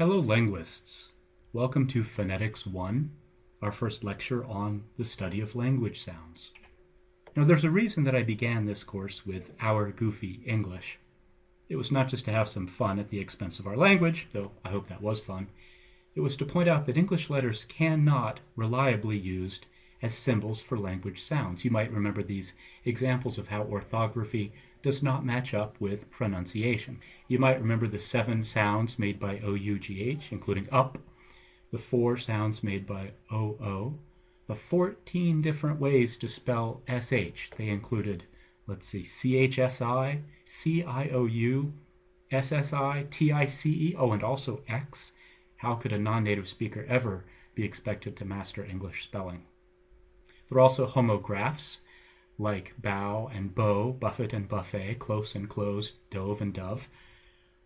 Hello linguists! Welcome to Phonetics 1, our first lecture on the study of language sounds. Now there's a reason that I began this course with Our Goofy English. It was not just to have some fun at the expense of our language, though I hope that was fun. It was to point out that English letters cannot reliably used as symbols for language sounds. You might remember these examples of how orthography does not match up with pronunciation. You might remember the 7 sounds made by O-U-G-H, including up, the 4 sounds made by O-O, the 14 different ways to spell S-H. They included, C-H-S-I, C-I-O-U, S-S-I, T-I-C-E, and also X. How could a non-native speaker ever be expected to master English spelling? There are also homographs, like bow and bow, buffet and buffet, close and close, dove and dove.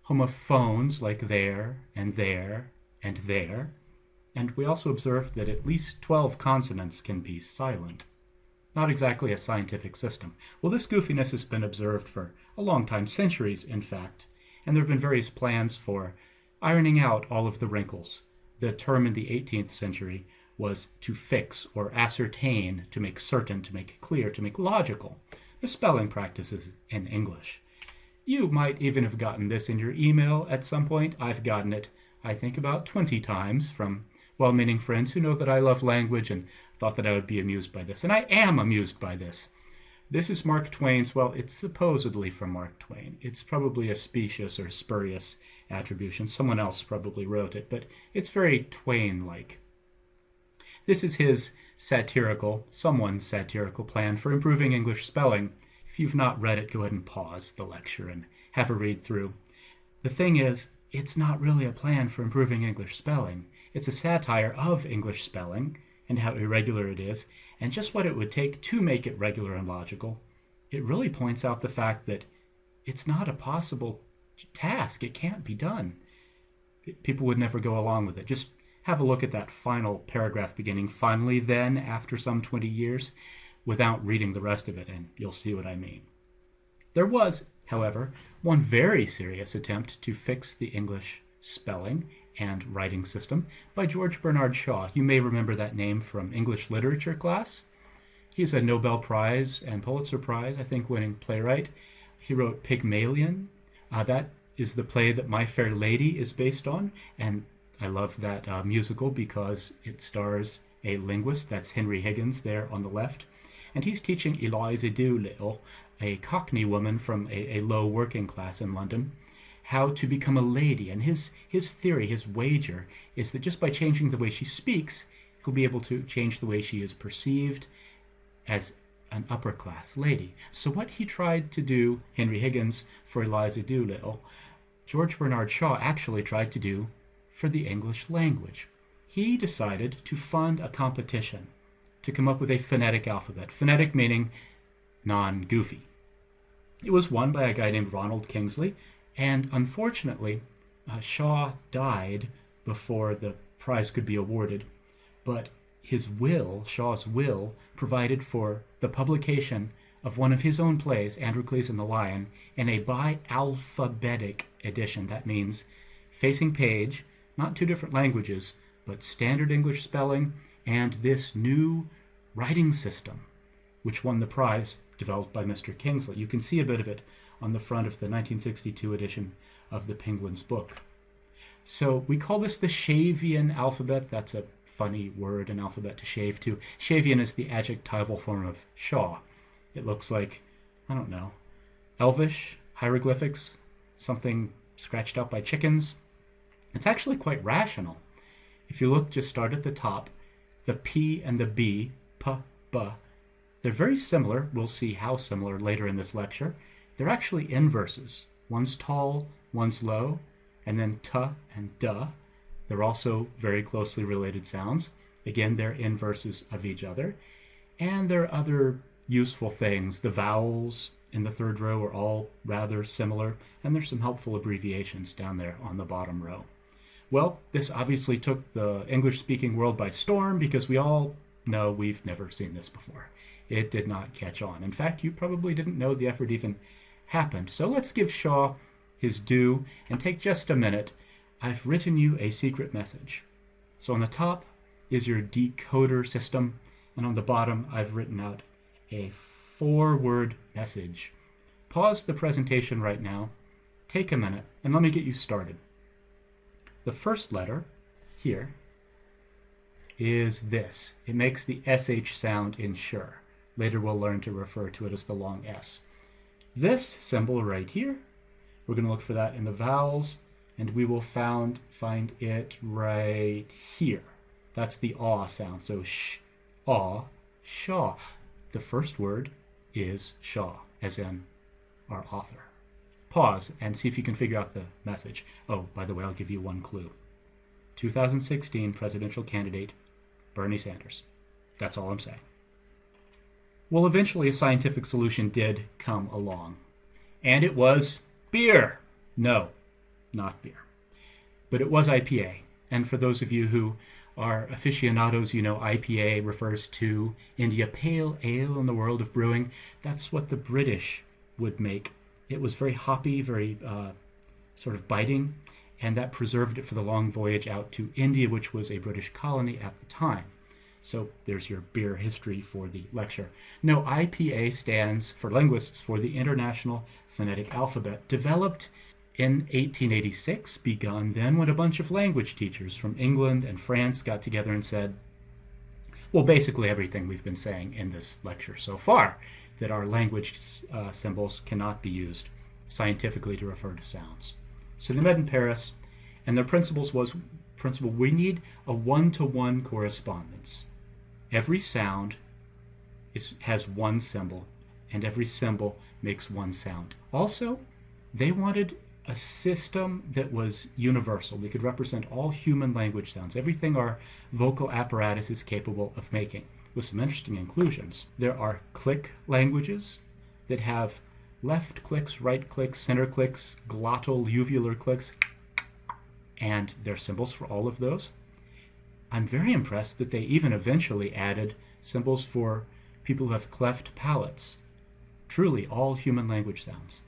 Homophones, like there and there and there. And we also observed that at least 12 consonants can be silent. Not exactly a scientific system. Well, this goofiness has been observed for a long time, centuries in fact, and there have been various plans for ironing out all of the wrinkles. The term in the 18th century was to fix or ascertain, to make certain, to make clear, to make logical the spelling practices in English. You might even have gotten this in your email at some point. I've gotten it, I think, about 20 times from well-meaning friends who know that I love language and thought that I would be amused by this. And I am amused by this. This is Mark Twain's, well, it's supposedly from Mark Twain. It's probably a specious or spurious attribution. Someone else probably wrote it, but it's very Twain-like. This is his someone's satirical plan for improving English spelling. If you've not read it, go ahead and pause the lecture and have a read through. The thing is, it's not really a plan for improving English spelling. It's a satire of English spelling and how irregular it is, and just what it would take to make it regular and logical. It really points out the fact that it's not a possible task. It can't be done. People would never go along with it. Just have a look at that final paragraph beginning, finally then, after some 20 years, without reading the rest of it, and you'll see what I mean. There was, however, one very serious attempt to fix the English spelling and writing system by George Bernard Shaw. You may remember that name from English literature class. He's a Nobel Prize and Pulitzer Prize, I think, winning playwright. He wrote Pygmalion. That is the play that My Fair Lady is based on, and I love that musical because it stars a linguist, that's Henry Higgins there on the left, and he's teaching Eliza Doolittle, a Cockney woman from a low working class in London, how to become a lady. And his theory, his wager, is that just by changing the way she speaks, he'll be able to change the way she is perceived as an upper class lady. So what he tried to do, Henry Higgins, for Eliza Doolittle, George Bernard Shaw actually tried to do for the English language. He decided to fund a competition to come up with a phonetic alphabet. Phonetic meaning non-goofy. It was won by a guy named Ronald Kingsley, and unfortunately, Shaw died before the prize could be awarded, but Shaw's will, provided for the publication of one of his own plays, Androcles and the Lion, in a bi-alphabetic edition. That means facing page, not 2 different languages, but standard English spelling and this new writing system, which won the prize, developed by Mr. Kingsley. You can see a bit of it on the front of the 1962 edition of the Penguin's book. So we call this the Shavian alphabet. That's a funny word, an alphabet to shave to. Shavian is the adjectival form of Shaw. It looks like, I don't know, Elvish, hieroglyphics, something scratched out by chickens. It's actually quite rational. If you look, just start at the top, the P and the B, P, B, they're very similar. We'll see how similar later in this lecture. They're actually inverses. One's tall, one's low, and then T and D. They're also very closely related sounds. Again, they're inverses of each other. And there are other useful things. The vowels in the 3rd row are all rather similar, and there's some helpful abbreviations down there on the bottom row. Well, this obviously took the English-speaking world by storm because we all know we've never seen this before. It did not catch on. In fact, you probably didn't know the effort even happened. So let's give Shaw his due and take just a minute I've written you a secret message. So on the top is your decoder system, and on the bottom I've written out a 4-word message. Pause the presentation right now, take a minute, and let me get you started. The first letter here is this. It makes the SH sound in sure. Later we'll learn to refer to it as the long S. This symbol right here, we're going to look for that in the vowels, and we will find it right here. That's the aw sound. So sh, aw, shaw. The first word is shaw, as in our author. Pause and see if you can figure out the message. Oh, by the way, I'll give you one clue. 2016 presidential candidate, Bernie Sanders. That's all I'm saying. Well, eventually a scientific solution did come along. And it was beer. No, not beer. But it was IPA. And for those of you who are aficionados, you know IPA refers to India Pale Ale in the world of brewing. That's what the British would make. It was very hoppy, very sort of biting, and that preserved it for the long voyage out to India, which was a British colony at the time. So there's your beer history for the lecture. No, IPA stands for linguists for the International Phonetic Alphabet, developed in 1886, begun then when a bunch of language teachers from England and France got together and said, well, basically everything we've been saying in this lecture so far, that our language symbols cannot be used scientifically to refer to sounds. So they met in Paris, and their principle was, we need a one-to-one correspondence. Every sound has one symbol, and every symbol makes one sound. Also, they wanted a system that was universal. We could represent all human language sounds, everything our vocal apparatus is capable of making, with some interesting inclusions. There are click languages that have left clicks, right clicks, center clicks, glottal, uvular clicks, and there are symbols for all of those. I'm very impressed that they even eventually added symbols for people who have cleft palates. Truly, all human language sounds.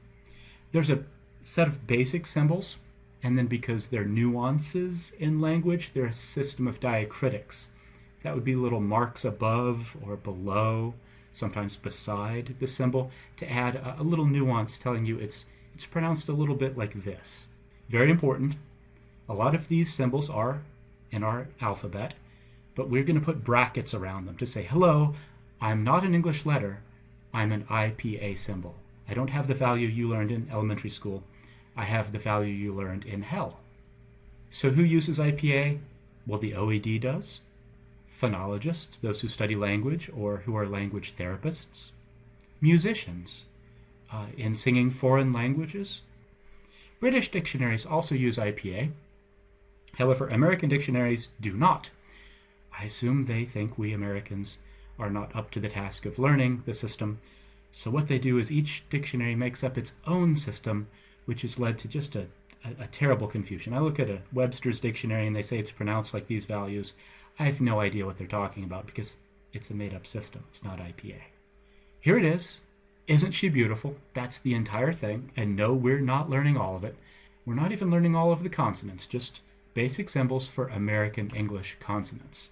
There's a set of basic symbols, and then because they're nuances in language, they're a system of diacritics. That would be little marks above or below, sometimes beside the symbol, to add a little nuance telling you it's pronounced a little bit like this. Very important. A lot of these symbols are in our alphabet, but we're going to put brackets around them to say, hello, I'm not an English letter, I'm an IPA symbol. I don't have the value you learned in elementary school. I have the value you learned in hell. So who uses IPA? Well, the OED does. Phonologists, those who study language or who are language therapists. Musicians, in singing foreign languages. British dictionaries also use IPA. However, American dictionaries do not. I assume they think we Americans are not up to the task of learning the system. So what they do is each dictionary makes up its own system, which has led to just a terrible confusion. I look at a Webster's dictionary and they say it's pronounced like these values. I have no idea what they're talking about because it's a made-up system. It's not IPA. Here it is. Isn't she beautiful? That's the entire thing. And no, we're not learning all of it. We're not even learning all of the consonants, just basic symbols for American English consonants.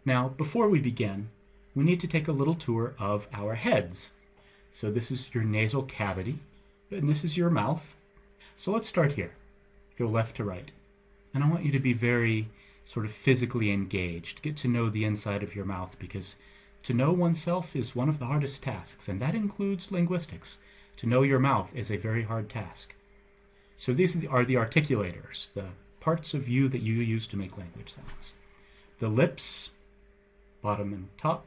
Now, before we begin, we need to take a little tour of our heads. So this is your nasal cavity, and this is your mouth. So let's start here. Go left to right. And I want you to be very sort of physically engaged. Get to know the inside of your mouth, because to know oneself is one of the hardest tasks, and that includes linguistics. To know your mouth is a very hard task. So these are the articulators, the parts of you that you use to make language sounds. The lips, bottom and top,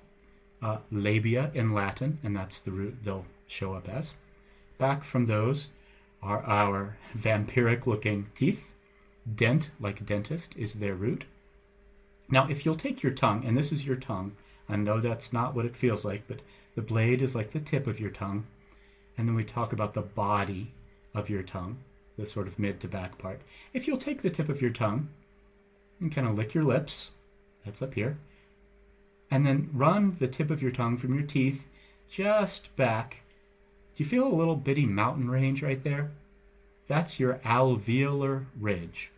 labia in Latin, and that's the root they'll show up as. Back from those are our vampiric-looking teeth. Dent, like dentist, is their root. Now, if you'll take your tongue, and this is your tongue, I know that's not what it feels like, but the blade is like the tip of your tongue. And then we talk about the body of your tongue, the sort of mid to back part. If you'll take the tip of your tongue and kind of lick your lips, that's up here, and then run the tip of your tongue from your teeth just back. Do you feel a little bitty mountain range right there? That's your alveolar ridge.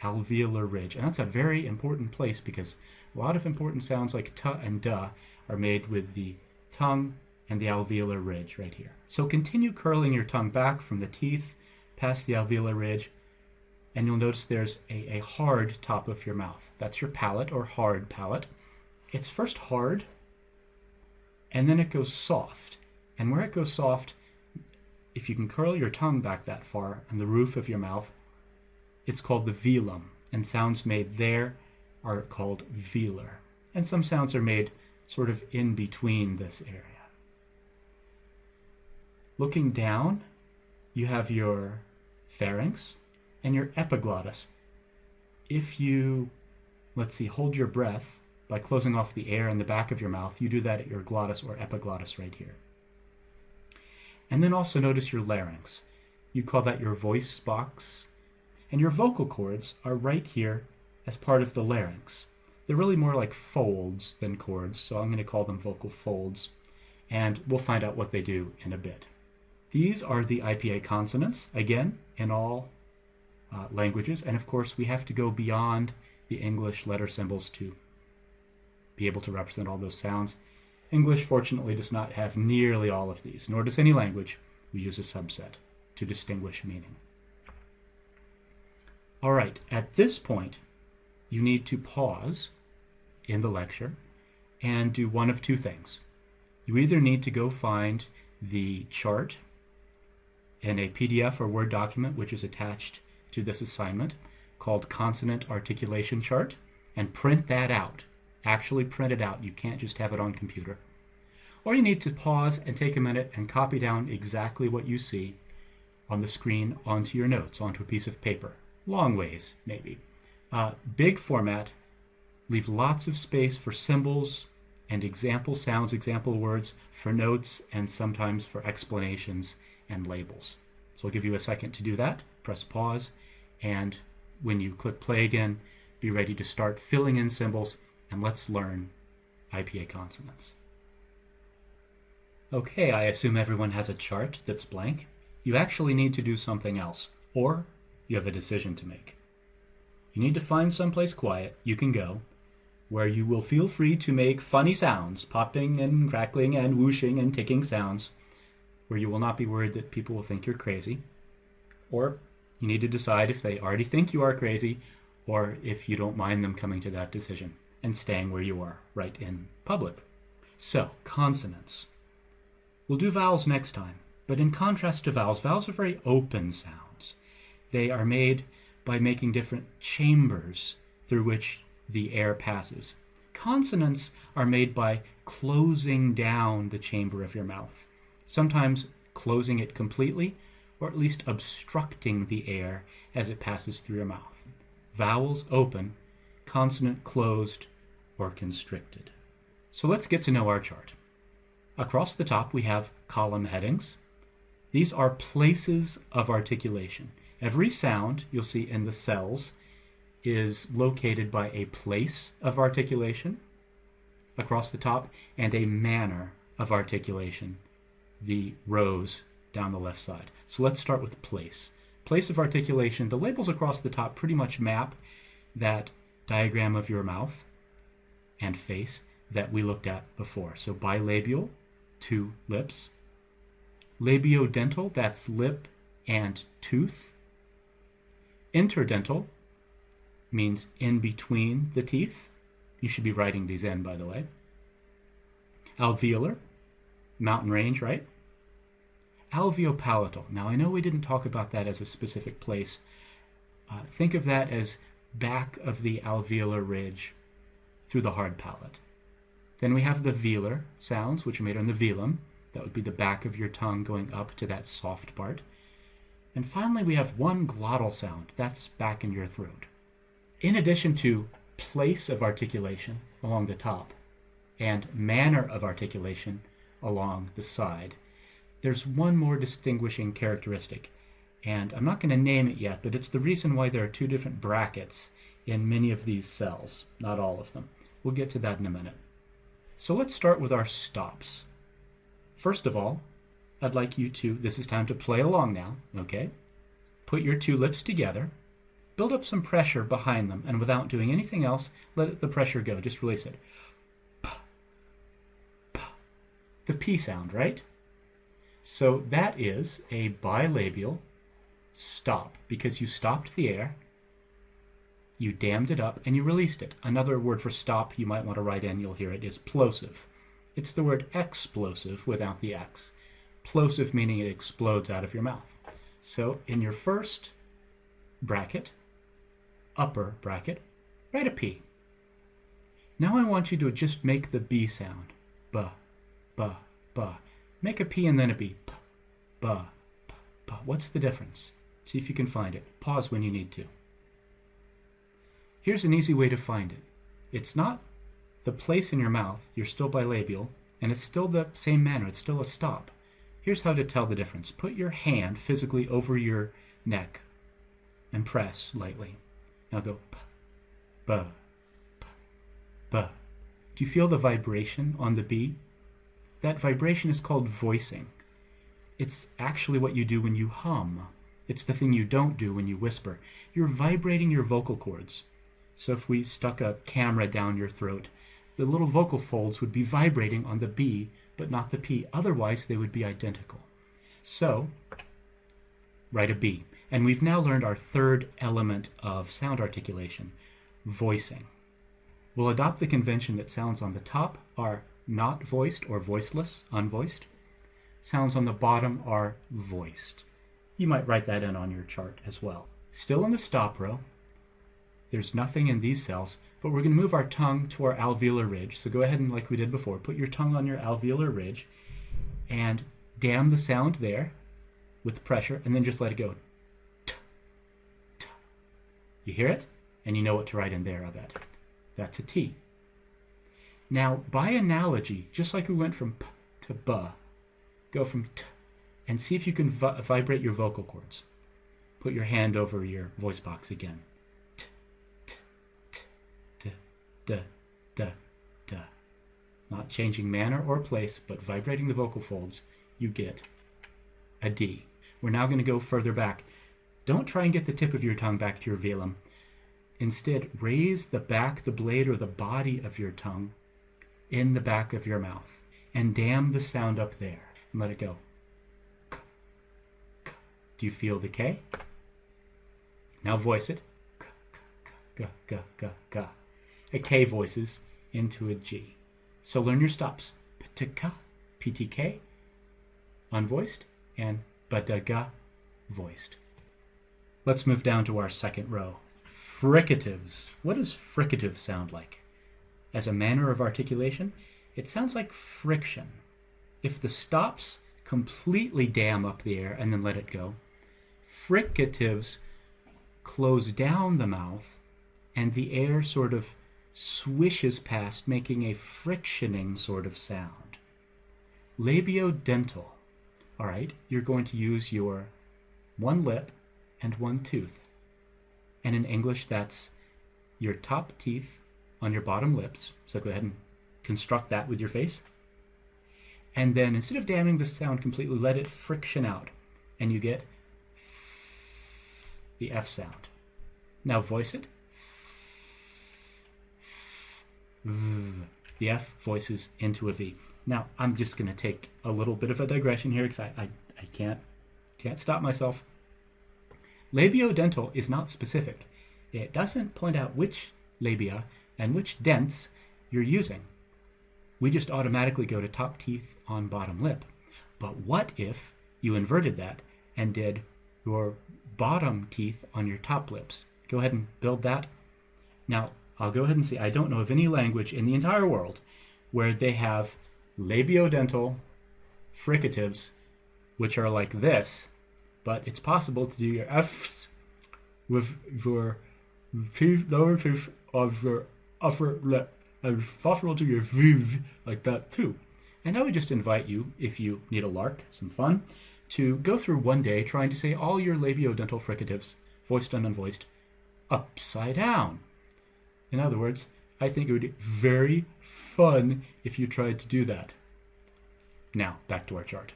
Alveolar ridge. And that's a very important place because a lot of important sounds like t and duh are made with the tongue and the alveolar ridge right here. So continue curling your tongue back from the teeth past the alveolar ridge, and you'll notice there's a hard top of your mouth. That's your palate, or hard palate. It's first hard, and then it goes soft. And where it goes soft, if you can curl your tongue back that far on the roof of your mouth, it's called the velum, and sounds made there are called velar. And some sounds are made sort of in between this area. Looking down, you have your pharynx and your epiglottis. If you, let's see, hold your breath by closing off the air in the back of your mouth, you do that at your glottis or epiglottis right here. And then also notice your larynx. You call that your voice box. And your vocal cords are right here as part of the larynx. They're really more like folds than cords, so I'm going to call them vocal folds. And we'll find out what they do in a bit. These are the IPA consonants, again, in all languages. And of course, we have to go beyond the English letter symbols to be able to represent all those sounds. English, fortunately, does not have nearly all of these, nor does any language. We use a subset to distinguish meaning. All right, at this point, you need to pause in the lecture and do one of two things. You either need to go find the chart in a PDF or Word document, which is attached to this assignment, called Consonant Articulation Chart, and print that out. Actually print it out. You can't just have it on computer. Or you need to pause and take a minute and copy down exactly what you see on the screen onto your notes, onto a piece of paper. Long ways, maybe. Big format, leave lots of space for symbols and example sounds, example words, for notes, and sometimes for explanations and labels. So I'll give you a second to do that. Press pause, and when you click play again, be ready to start filling in symbols, and let's learn IPA consonants. Okay, I assume everyone has a chart that's blank. You actually need to do something else, or you have a decision to make. You need to find someplace quiet you can go, where you will feel free to make funny sounds, popping and crackling and whooshing and ticking sounds, where you will not be worried that people will think you're crazy. Or you need to decide if they already think you are crazy, or if you don't mind them coming to that decision and staying where you are, right in public. So, consonants. We'll do vowels next time, but in contrast to vowels, vowels are very open sounds. They are made by making different chambers through which the air passes. Consonants are made by closing down the chamber of your mouth, sometimes closing it completely, or at least obstructing the air as it passes through your mouth. Vowels open, consonant closed or constricted. So let's get to know our chart. Across the top we have column headings. These are places of articulation. Every sound you'll see in the cells is located by a place of articulation across the top and a manner of articulation, the rows down the left side. So let's start with place. Place of articulation, the labels across the top pretty much map that diagram of your mouth and face that we looked at before. So bilabial, 2 lips. Labiodental, that's lip and tooth. Interdental means in between the teeth. You should be writing these in, by the way. Alveolar, mountain range, right? Alveopalatal. Now, I know we didn't talk about that as a specific place. Think of that as back of the alveolar ridge through the hard palate. Then we have the velar sounds, which are made on the velum. That would be the back of your tongue going up to that soft part. And finally, we have one glottal sound. That's back in your throat. In addition to place of articulation along the top and manner of articulation along the side, there's one more distinguishing characteristic. And I'm not going to name it yet, but it's the reason why there are 2 different brackets in many of these cells, not all of them. We'll get to that in a minute. So let's start with our stops. First of all, I'd like you to, this is time to play along now, okay? put your two lips together, build up some pressure behind them, and without doing anything else, let the pressure go. Just release it. P, p. The P sound, right? So that is a bilabial stop, because you stopped the air, you dammed it up, and you released it. Another word for stop you might want to write in, you'll hear it, is plosive. It's the word explosive without the X. Plosive meaning it explodes out of your mouth. So in your first bracket, upper bracket, write a P. Now I want you to just make the B sound. Ba, ba, ba. Make a P and then a B. P, ba, ba, ba. What's the difference? See if you can find it. Pause when you need to. Here's an easy way to find it. It's not the place in your mouth. You're still bilabial, and it's still the same manner. It's still a stop. Here's how to tell the difference. Put your hand physically over your neck and press lightly. Now go p, ba, p, ba. Do you feel the vibration on the B? That vibration is called voicing. It's actually what you do when you hum. It's the thing you don't do when you whisper. You're vibrating your vocal cords. So if we stuck a camera down your throat, the little vocal folds would be vibrating on the B, but not the P. Otherwise, they would be identical. So, write a B. And we've now learned our third element of sound articulation, voicing. We'll adopt the convention that sounds on the top are not voiced or voiceless, unvoiced. Sounds on the bottom are voiced. You might write that in on your chart as well. Still in the stop row, there's nothing in these cells, but we're going to move our tongue to our alveolar ridge. So go ahead and, like we did before, put your tongue on your alveolar ridge and dam the sound there with pressure, and then just let it go. T, t. You hear it? And you know what to write in there, I bet. That's a T. Now, by analogy, just like we went from P to B, go from T and see if you can vibrate your vocal cords. Put your hand over your voice box again. T, t, t, d, d, d, d. Not changing manner or place, but vibrating the vocal folds, you get a D. We're now going to go further back. Don't try and get the tip of your tongue back to your velum. Instead, raise the back, the blade, or the body of your tongue in the back of your mouth and dam the sound up there and let it go. K, k. Do you feel the K? Now voice it. K, k, k, k, k, k. A K voices into a G. So learn your stops. P-T-K, P-T-K, unvoiced, and ba-da-ga, voiced. Let's move down to our second row. Fricatives. What does fricative sound like? As a manner of articulation, it sounds like friction. If the stops completely dam up the air and then let it go, fricatives close down the mouth and the air sort of swishes past, making a frictioning sort of sound. Labiodental. All right, you're going to use your one lip and one tooth. And in English, that's your top teeth on your bottom lips. So go ahead and construct that with your face. And then instead of damming the sound completely, let it friction out. And you get the F sound. Now voice it. The F voices into a V. Now, I'm just going to take a little bit of a digression here because I can't stop myself. Labiodental is not specific. It doesn't point out which labia and which dents you're using. We just automatically go to top teeth on bottom lip. But what if you inverted that and did your bottom teeth on your top lips? Go ahead and build that. Now, I'll go ahead and say I don't know of any language in the entire world where they have labiodental fricatives, which are like this, but it's possible to do your F's with your teeth, lower teeth of your upper lip, and it's possible to do your V's like that too. And I would just invite you, if you need a lark, some fun, to go through one day trying to say all your labiodental fricatives, voiced and unvoiced, upside down. In other words, I think it would be very fun if you tried to do that. Now, back to our chart.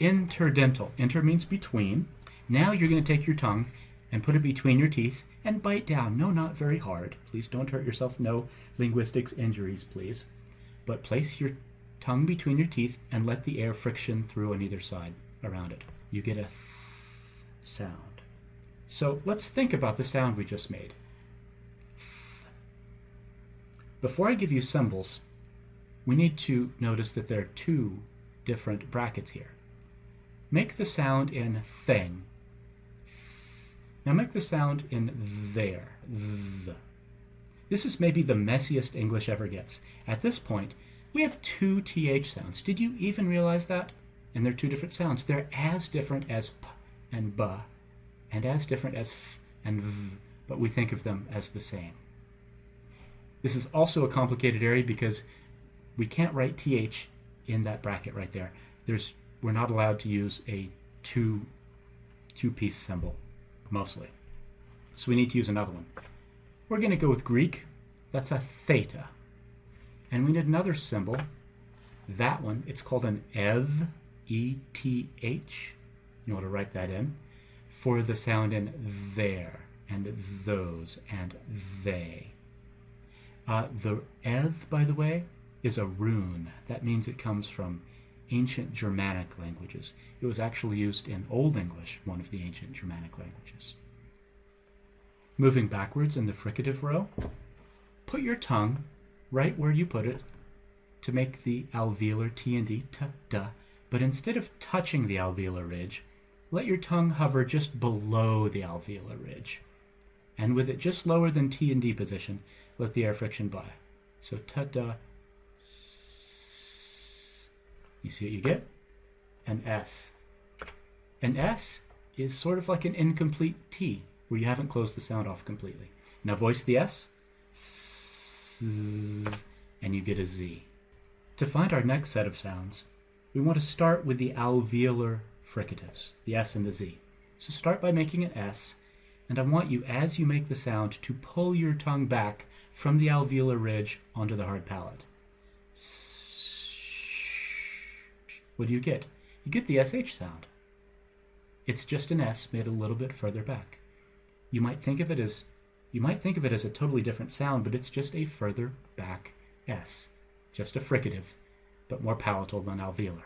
Interdental. Inter means between. Now you're going to take your tongue and put it between your teeth and bite down. No, not very hard. Please don't hurt yourself. No linguistics injuries, please. But place your tongue between your teeth and let the air friction through on either side around it. You get a th sound. So let's think about the sound we just made. Before I give you symbols, we need to notice that there are two different brackets here. Make the sound in thing. Now make the sound in there. Th. This is maybe the messiest English ever gets. At this point, we have two TH sounds. Did you even realize that? And they're two different sounds. They're as different as p and b, and as different as f and v, but we think of them as the same. This is also a complicated area because we can't write TH in that bracket right there. We're not allowed to use a two-piece symbol, mostly. So we need to use another one. We're going to go with Greek. That's a theta. And we need another symbol. That one, it's called an eth, E-T-H. You want to write that in. For the sound in there, and those, and they. The eth, by the way, is a rune. That means it comes from ancient Germanic languages. It was actually used in Old English, one of the ancient Germanic languages. Moving backwards in the fricative row, put your tongue right where you put it to make the alveolar T and D, t, da, but instead of touching the alveolar ridge, let your tongue hover just below the alveolar ridge. And with it just lower than T and D position, let the air friction by. So ta, da, s. You see what you get? An S. An S is sort of like an incomplete T, where you haven't closed the sound off completely. Now voice the S, S, and you get a Z. To find our next set of sounds, we want to start with the alveolar fricatives, the S and the Z. So start by making an S, and I want you, as you make the sound, to pull your tongue back from the alveolar ridge onto the hard palate. What do you get? You get the SH sound. It's just an S made a little bit further back. You might think of it as a totally different sound, but it's just a further back S. Just a fricative, but more palatal than alveolar.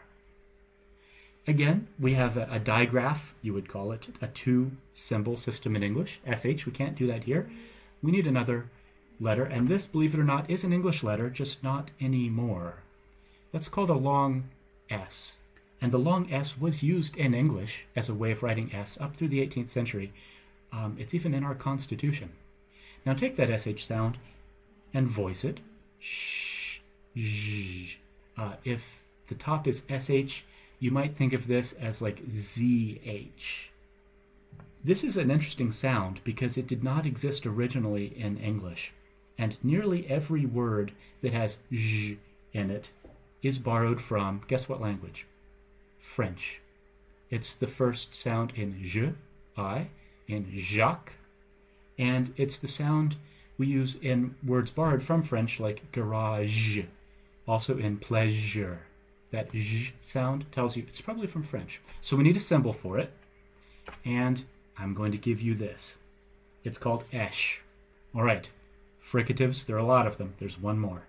Again, we have a digraph, you would call it, a two-symbol system in English. SH, we can't do that here. We need another letter, and this, believe it or not, is an English letter, just not anymore. That's called a long S. And the long S was used in English as a way of writing S up through the 18th century. It's even in our Constitution. Now take that SH sound and voice it. Sh, zh. If the top is SH, you might think of this as like ZH. This is an interesting sound because it did not exist originally in English, and nearly every word that has zh in it is borrowed from, guess what language? French. It's the first sound in je, I, in Jacques, and it's the sound we use in words borrowed from French like garage, also in pleasure. That j sound tells you it's probably from French. So we need a symbol for it, and I'm going to give you this. It's called esh. All right, fricatives, there are a lot of them. There's one more.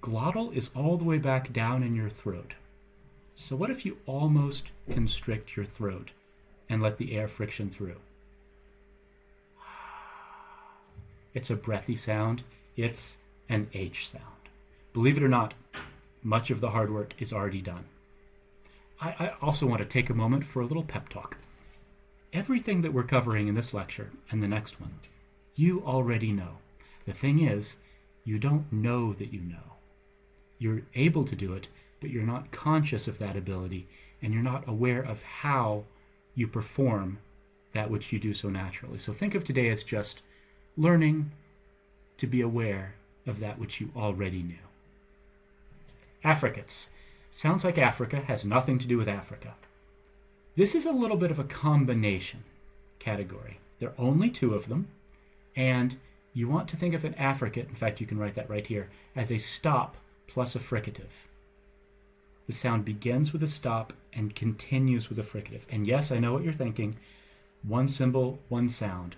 Glottal is all the way back down in your throat. So what if you almost constrict your throat and let the air friction through? It's a breathy sound. It's an H sound. Believe it or not, much of the hard work is already done. I also want to take a moment for a little pep talk. Everything that we're covering in this lecture and the next one, you already know. The thing is, you don't know that you know. You're able to do it, but you're not conscious of that ability, and you're not aware of how you perform that which you do so naturally. So think of today as just learning to be aware of that which you already knew. Affricates. Sounds like Africa, has nothing to do with Africa. This is a little bit of a combination category. There are only two of them, and you want to think of an affricate, in fact you can write that right here, as a stop plus a fricative. the sound begins with a stop and continues with a fricative. And yes, I know what you're thinking. One symbol, one sound.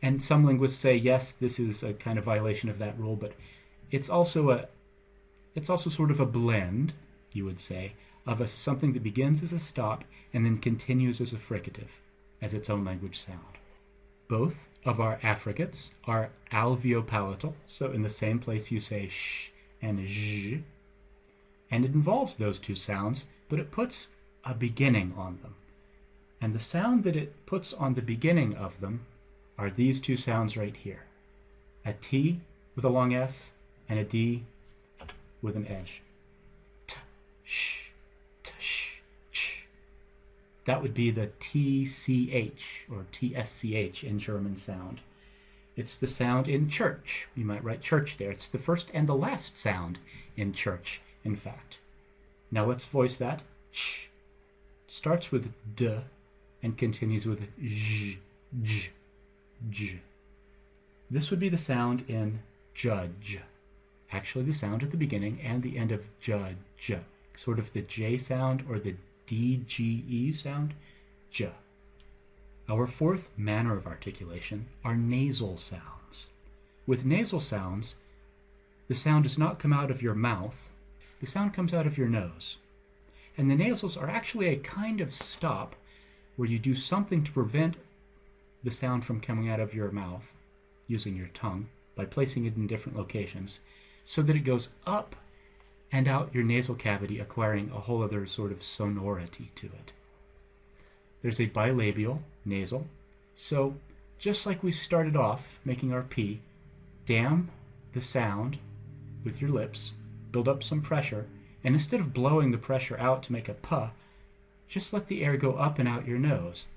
And some linguists say, yes, this is a kind of violation of that rule, but it's also sort of a blend, you would say, of something that begins as a stop and then continues as a fricative, as its own language sound. Both of our affricates are alveopalatal, so in the same place you say sh and zh, and it involves those two sounds, but it puts a beginning on them. And the sound that it puts on the beginning of them are these two sounds right here. A T with a long S and a D with an edge. T, sh, t, sh, ch. That would be the TCH or TSCH in German sound. It's the sound in church. You might write church there. It's the first and the last sound in church, in fact. Now let's voice that. Sh. Starts with D and continues with zh, j, j. This would be the sound in judge. Actually, the sound at the beginning and the end of judge. Sort of the J sound or the DGE sound. J. Our fourth manner of articulation are nasal sounds. With nasal sounds, the sound does not come out of your mouth. The sound comes out of your nose. And the nasals are actually a kind of stop where you do something to prevent the sound from coming out of your mouth using your tongue by placing it in different locations so that it goes up and out your nasal cavity, acquiring a whole other sort of sonority to it. There's a bilabial nasal, so just like we started off making our P, dam the sound with your lips, build up some pressure, and instead of blowing the pressure out to make a P, just let the air go up and out your nose.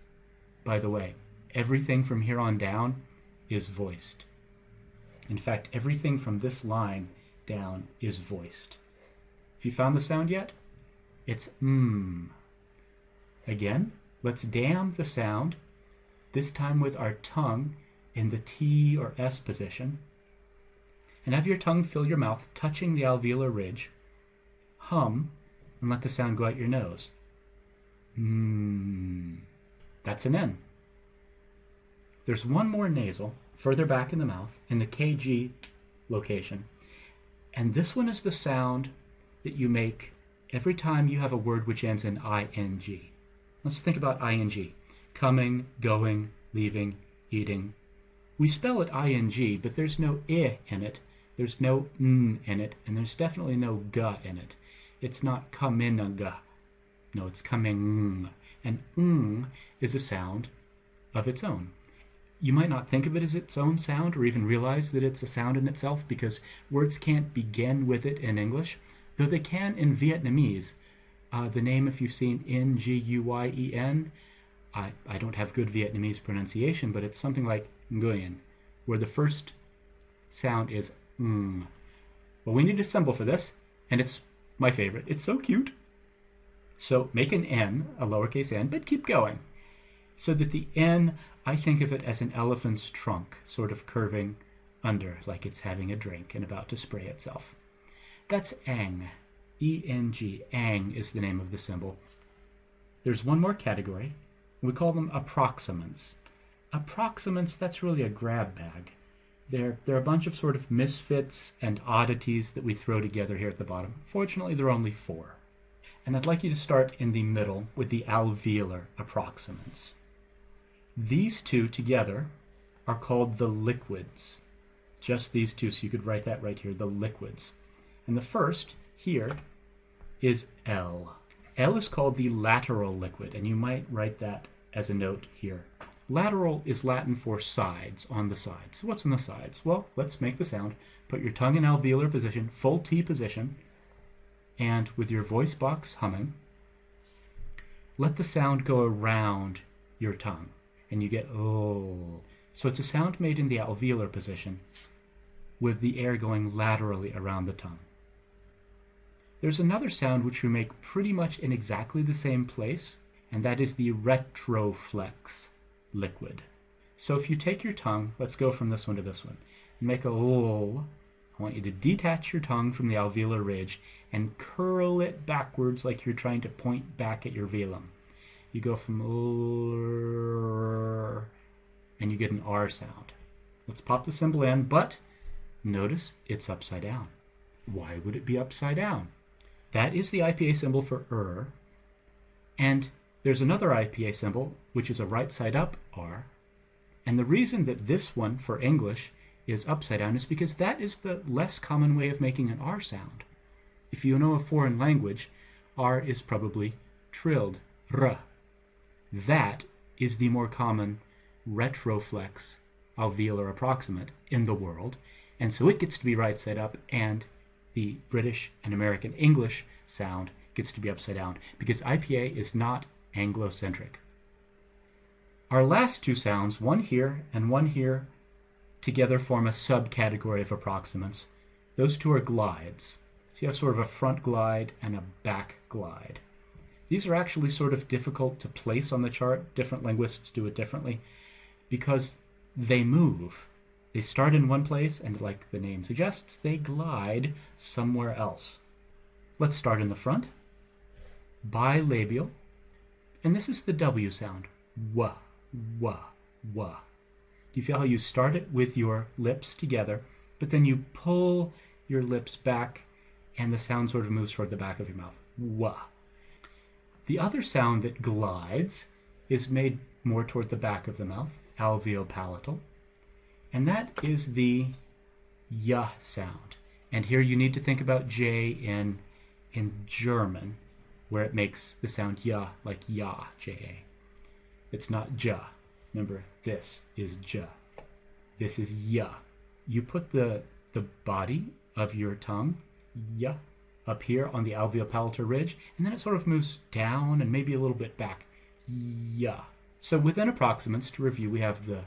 By the way, everything from here on down is voiced. In fact, everything from this line down is voiced. Have you found the sound yet? It's mm. Again, let's dam the sound, this time with our tongue in the T or S position, and have your tongue fill your mouth, touching the alveolar ridge. Hum, and let the sound go out your nose. Mm. That's an N. There's one more nasal further back in the mouth, in the KG location, and this one is the sound that you make every time you have a word which ends in ing. Let's think about ing. Coming, going, leaving, eating. We spell it ing, but there's no I in it, there's no n in it, and there's definitely no g in it. It's not coming-a-g. No, it's coming. And is a sound of its own. You might not think of it as its own sound or even realize that it's a sound in itself because words can't begin with it in English, though they can in Vietnamese. The name, if you've seen Nguyen, I don't have good Vietnamese pronunciation, but it's something like Nguyen, where the first sound is ng. Well, we need a symbol for this, and it's my favorite. It's so cute. So make an N, a lowercase n, but keep going. So that the N, I think of it as an elephant's trunk, sort of curving under, like it's having a drink and about to spray itself. That's ang. E-N-G. Ang is the name of the symbol. There's one more category. We call them approximants. Approximants, that's really a grab bag. They're a bunch of sort of misfits and oddities that we throw together here at the bottom. Fortunately, there are only 4. And I'd like you to start in the middle with the alveolar approximants. These two together are called the liquids. Just these two, so you could write that right here, the liquids. And the first, here, is L. L is called the lateral liquid, and you might write that as a note here. Lateral is Latin for sides, on the sides. So what's on the sides? Well, let's make the sound. Put your tongue in alveolar position, full T position, and with your voice box humming, let the sound go around your tongue, and you get oh. So it's a sound made in the alveolar position with the air going laterally around the tongue. There's another sound which we make pretty much in exactly the same place, and that is the retroflex liquid. So if you take your tongue, let's go from this one to this one, make a oh, I want you to detach your tongue from the alveolar ridge and curl it backwards like you're trying to point back at your velum. You go from and you get an R sound. Let's pop the symbol in, but notice it's upside down. Why would it be upside down? That is the IPA symbol for and there's another IPA symbol, which is a right side up R. And the reason that this one for English is upside down is because that is the less common way of making an R sound. If you know a foreign language, R is probably trilled, R. That is the more common retroflex alveolar approximant in the world, and so it gets to be right side up, and the British and American English sound gets to be upside down, because IPA is not Anglo-centric. Our last two sounds, one here and one here, together form a subcategory of approximants. Those two are glides. So you have sort of a front glide and a back glide. These are actually sort of difficult to place on the chart. Different linguists do it differently because they move. They start in one place and, like the name suggests, they glide somewhere else. Let's start in the front. Bilabial. And this is the W sound. Wa, wa, wa. You feel how you start it with your lips together, but then you pull your lips back and the sound sort of moves toward the back of your mouth. Wa. The other sound that glides is made more toward the back of the mouth, alveopalatal, and that is the y sound. And here you need to think about J in German, where it makes the sound ya, like ya, J-A. It's not ja. Remember, this is ja. This is ya. You put the body of your tongue, ya, up here on the alveopalatal ridge, and then it sort of moves down and maybe a little bit back. Ya. So within approximants, to review, we have the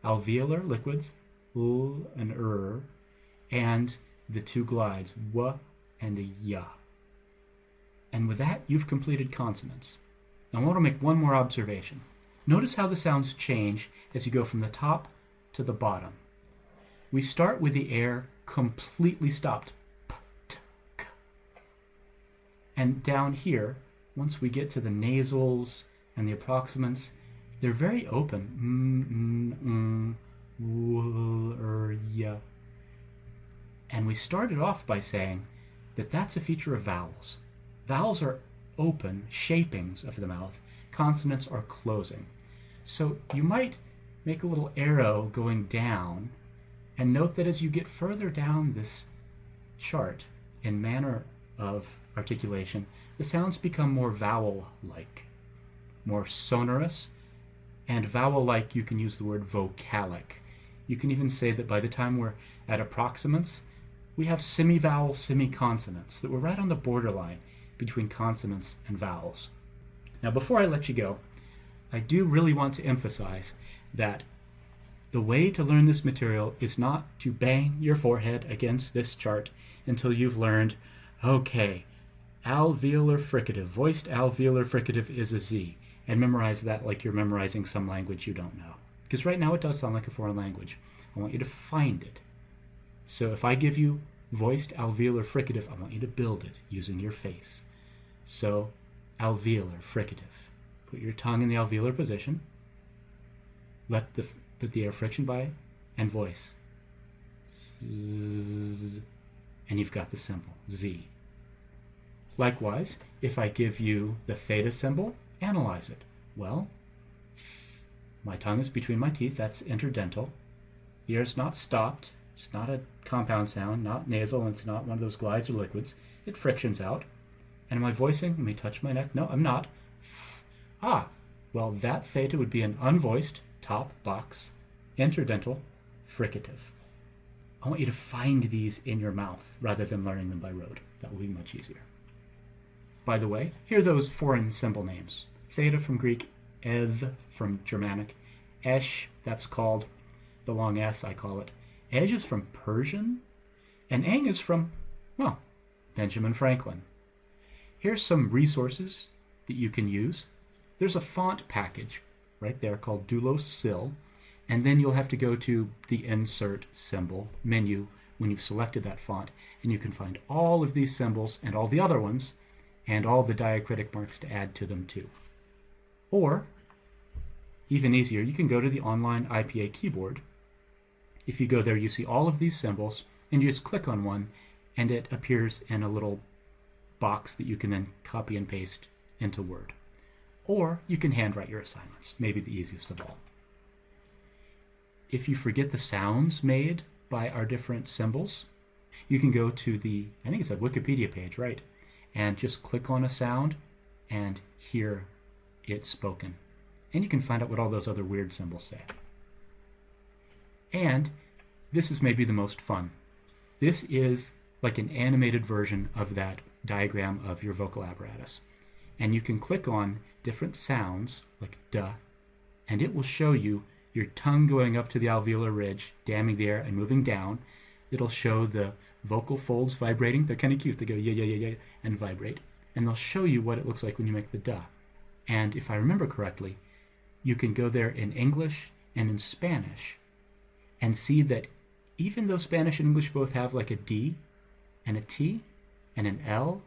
alveolar liquids, l and and the two glides, wa and a ya. And with that, you've completed consonants. Now I want to make one more observation. Notice how the sounds change as you go from the top to the bottom. We start with the air completely stopped. P, t, k. And down here, once we get to the nasals and the approximants, they're very open. Yeah. And we started off by saying that that's a feature of vowels. Vowels are open shapings of the mouth. Consonants are closing. So you might make a little arrow going down and note that as you get further down this chart in manner of articulation, the sounds become more vowel-like, more sonorous, and vowel-like you can use the word vocalic. You can even say that by the time we're at approximants, we have semi-vowel, semi-consonants, that we're right on the borderline between consonants and vowels. Now, before I let you go, I do really want to emphasize that the way to learn this material is not to bang your forehead against this chart until you've learned, okay, alveolar fricative, voiced alveolar fricative is a Z, and memorize that like you're memorizing some language you don't know. Because right now it does sound like a foreign language. I want you to find it. So if I give you voiced alveolar fricative, I want you to build it using your face. So, alveolar fricative. Put your tongue in the alveolar position. Let the air friction by and voice. Z, and you've got the symbol, Z. Likewise, if I give you the theta symbol, analyze it. Well, my tongue is between my teeth, that's interdental. The air is not stopped. It's not a compound sound, not nasal, and it's not one of those glides or liquids. It frictions out. And am I voicing? Let me touch my neck. No, I'm not. Well, that theta would be an unvoiced top box, interdental, fricative. I want you to find these in your mouth rather than learning them by rote. That will be much easier. By the way, here are those foreign symbol names. Theta from Greek, eth from Germanic, esh, that's called, the long S I call it. Edge is from Persian, and eng is from, well, Benjamin Franklin. Here's some resources that you can use. There's a font package right there called Dulo Sil, and then you'll have to go to the insert symbol menu when you've selected that font, and you can find all of these symbols and all the other ones, and all the diacritic marks to add to them too. Or, even easier, you can go to the online IPA keyboard. If you go there, you see all of these symbols, and you just click on one, and it appears in a little box that you can then copy and paste into Word. Or you can handwrite your assignments, maybe the easiest of all. If you forget the sounds made by our different symbols, you can go to the, I think it's a Wikipedia page, right? And just click on a sound and hear it spoken. And you can find out what all those other weird symbols say. And this is maybe the most fun. This is like an animated version of that diagram of your vocal apparatus. And you can click on different sounds, like duh, and it will show you your tongue going up to the alveolar ridge, damming the air and moving down. It'll show the vocal folds vibrating. They're kind of cute. They go yeah, yeah, yeah, yeah, and vibrate. And they'll show you what it looks like when you make the duh. And if I remember correctly, you can go there in English and in Spanish and see that even though Spanish and English both have like a D and a T and an L,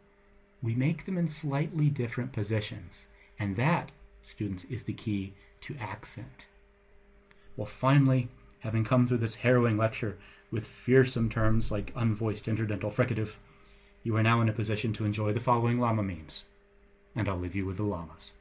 we make them in slightly different positions. And that, students, is the key to accent. Well, finally, having come through this harrowing lecture with fearsome terms like unvoiced interdental fricative, you are now in a position to enjoy the following llama memes. And I'll leave you with the llamas.